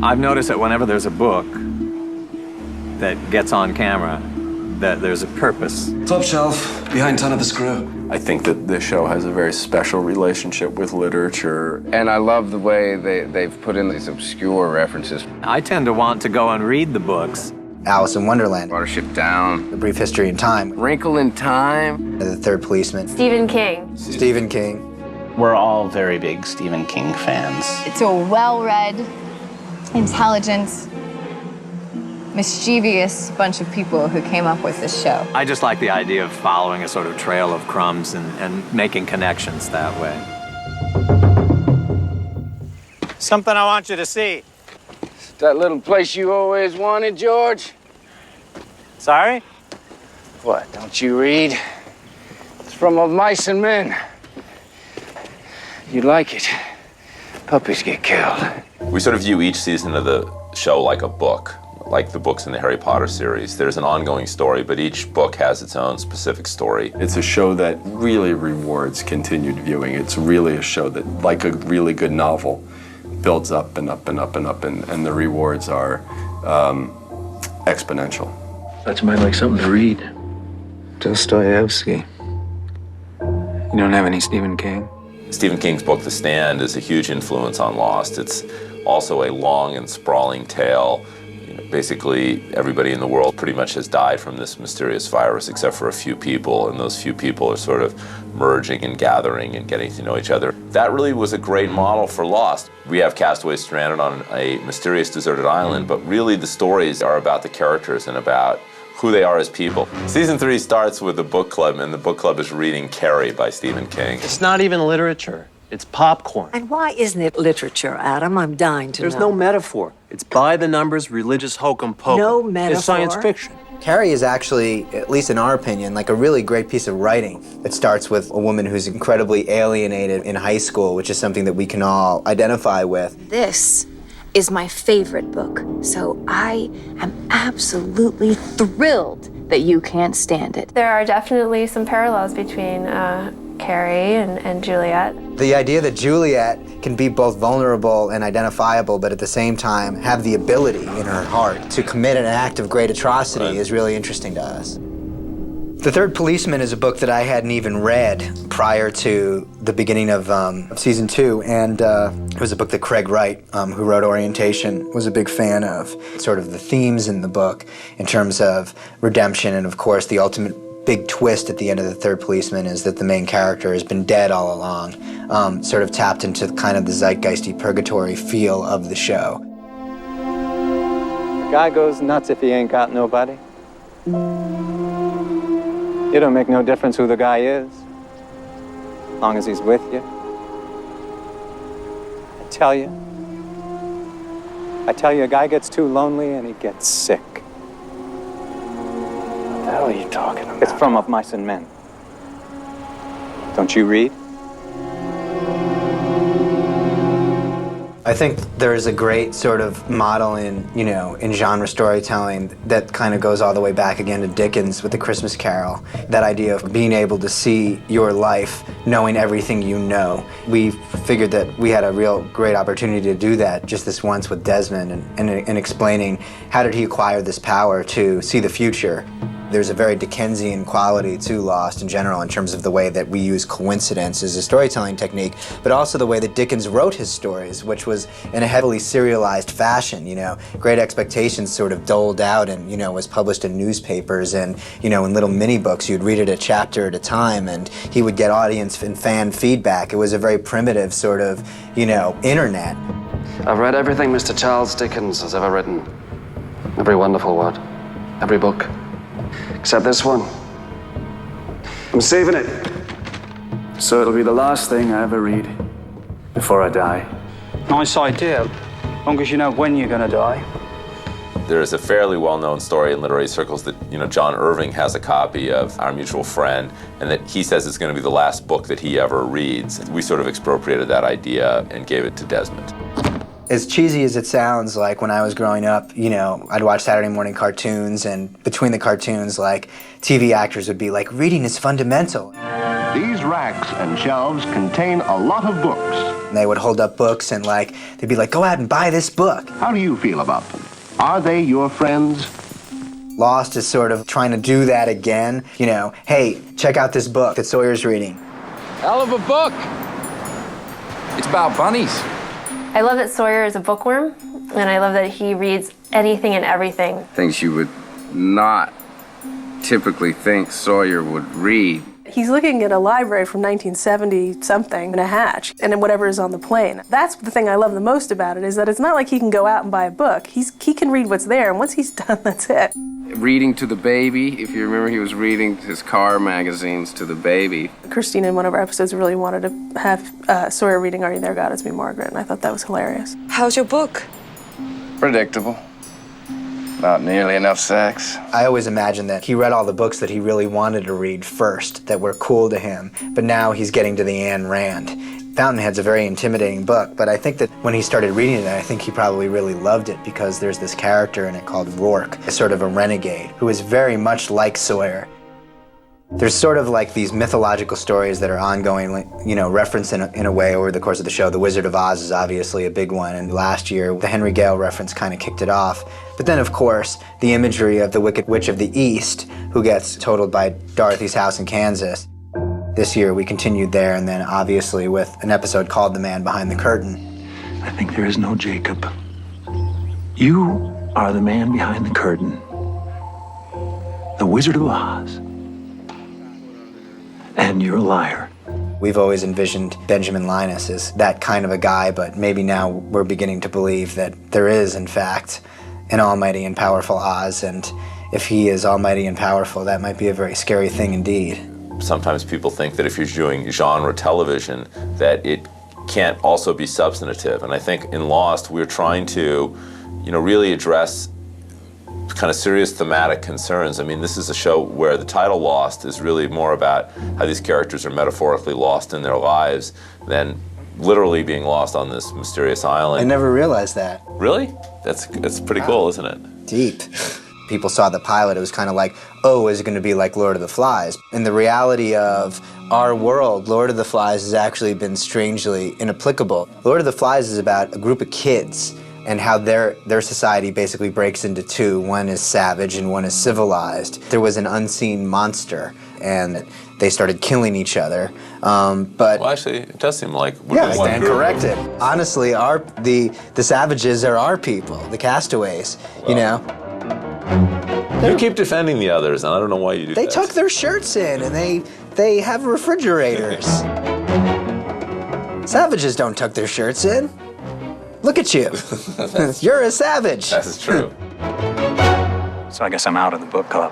I've noticed that whenever there's a book that gets on camera, that there's a purpose. Top shelf, behind ton of the screw. I think that this show has a very special relationship with literature. And I love the way they've put in these obscure references. I tend to want to go and read the books. Alice in Wonderland. Watership Down. A Brief History in Time. Wrinkle in Time. The Third Policeman. Stephen King. Stephen King. We're all very big Stephen King fans. It's a well-read, intelligent, mischievous bunch of people who came up with this show. I just like the idea of following a sort of trail of crumbs and making connections that way. Something I want you to see. That little place you always wanted, George? Sorry? What, don't you read? It's from Of Mice and Men. You'd like it. Puppies get killed. We sort of view each season of the show like a book, like the books in the Harry Potter series. There's an ongoing story, but each book has its own specific story. It's a show that really rewards continued viewing. It's really a show that, like a really good novel, builds up and up and up and up, and the rewards are exponential. That might like something to read. Dostoevsky. You don't have any Stephen King? Stephen King's book, The Stand, is a huge influence on Lost. It's also a long and sprawling tale. Basically, everybody in the world pretty much has died from this mysterious virus except for a few people, and those few people are sort of merging and gathering and getting to know each other. That really was a great model for Lost. We have castaways stranded on a mysterious deserted island, but really the stories are about the characters and about who they are as people. Season 3 starts with a book club, and the book club is reading Carrie by Stephen King. It's not even literature. It's popcorn. And why isn't it literature, Adam? I'm dying to know. There's no metaphor. It's by the numbers, religious hokum pokum. No metaphor. It's science fiction. Carrie is actually, at least in our opinion, like a really great piece of writing. It starts with a woman who's incredibly alienated in high school, which is something that we can all identify with. This is my favorite book, so I am absolutely thrilled that you can't stand it. There are definitely some parallels between Carrie and Juliet. The idea that Juliet can be both vulnerable and identifiable, but at the same time have the ability in her heart to commit an act of great atrocity is really interesting to us. The Third Policeman is a book that I hadn't even read prior to the beginning of season 2, and it was a book that Craig Wright, who wrote Orientation, was a big fan of. Sort of the themes in the book in terms of redemption, and of course the ultimate big twist at the end of The Third Policeman is that the main character has been dead all along, sort of tapped into kind of the zeitgeisty purgatory feel of the show. A guy goes nuts if he ain't got nobody. It don't make no difference who the guy is, as long as he's with you. I tell you, a guy gets too lonely and he gets sick. What the hell are you talking about? It's from Of Mice and Men. Don't you read? I think there is a great sort of model in genre storytelling that kind of goes all the way back again to Dickens with The Christmas Carol. That idea of being able to see your life, knowing everything you know. We figured that we had a real great opportunity to do that just this once with Desmond and explaining how did he acquire this power to see the future. There's a very Dickensian quality to Lost in general in terms of the way that we use coincidence as a storytelling technique, but also the way that Dickens wrote his stories, which was in a heavily serialized fashion. Great Expectations sort of doled out and was published in newspapers and in little mini books. You'd read it a chapter at a time, and he would get audience and fan feedback. It was a very primitive sort of internet. I've read everything Mr. Charles Dickens has ever written. Every wonderful word. Every book. Except this one. I'm saving it. So it'll be the last thing I ever read before I die. Nice idea, as long as you know when you're gonna die. There is a fairly well-known story in literary circles that, John Irving has a copy of Our Mutual Friend, and that he says it's going to be the last book that he ever reads. We sort of expropriated that idea and gave it to Desmond. As cheesy as it sounds, like when I was growing up, I'd watch Saturday morning cartoons, and between the cartoons, like TV actors would be like, reading is fundamental. These racks and shelves contain a lot of books. And they would hold up books and they'd be like, go out and buy this book. How do you feel about them? Are they your friends? Lost is sort of trying to do that again. You know, hey, check out this book that Sawyer's reading. Hell of a book. It's about bunnies. I love that Sawyer is a bookworm, and I love that he reads anything and everything. Things you would not typically think Sawyer would read. He's looking at a library from 1970-something in a hatch, and then whatever is on the plane. That's the thing I love the most about it, is that it's not like he can go out and buy a book. He can read what's there, and once he's done, that's it. Reading to the baby, if you remember, he was reading his car magazines to the baby. Christine, in one of our episodes, really wanted to have Sawyer reading Are You There, God? It's Me, Margaret, and I thought that was hilarious. How's your book? Predictable. Not nearly enough sex. I always imagined that he read all the books that he really wanted to read first, that were cool to him, but now he's getting to the Ayn Rand. Fountainhead's a very intimidating book, but I think that when he started reading it, I think he probably really loved it because there's this character in it called Rourke, a sort of a renegade, who is very much like Sawyer. There's sort of like these mythological stories that are ongoing, you know, referenced in a way over the course of the show. The Wizard of Oz is obviously a big one, and last year the Henry Gale reference kind of kicked it off. But then, of course, the imagery of the Wicked Witch of the East, who gets totaled by Dorothy's house in Kansas. This year we continued there, and then obviously with an episode called The Man Behind the Curtain. I think there is no Jacob. You are the man behind the curtain. The Wizard of Oz. And you're a liar. We've always envisioned Benjamin Linus as that kind of a guy, but maybe now we're beginning to believe that there is, in fact, an almighty and powerful Oz, and if he is almighty and powerful, that might be a very scary thing indeed. Sometimes people think that if you're doing genre television, that it can't also be substantive. And I think in Lost, we're trying to, really address kind of serious thematic concerns. I mean, this is a show where the title Lost is really more about how these characters are metaphorically lost in their lives than literally being lost on this mysterious island. I never realized that. Really? That's pretty cool, isn't it? Deep. People saw the pilot, it was kind of like, oh, is it going to be like Lord of the Flies? In the reality of our world, Lord of the Flies has actually been strangely inapplicable. Lord of the Flies is about a group of kids and how their society basically breaks into two. One is savage and one is civilized. There was an unseen monster, and they started killing each other. Well, actually, it does seem like I stand corrected. Honestly, the savages are our people, the castaways. You keep defending the others, and I don't know why you do that. They tuck their shirts in, and they have refrigerators. Savages don't tuck their shirts in. Look at you. You're a savage. That's true. So I guess I'm out of the book club.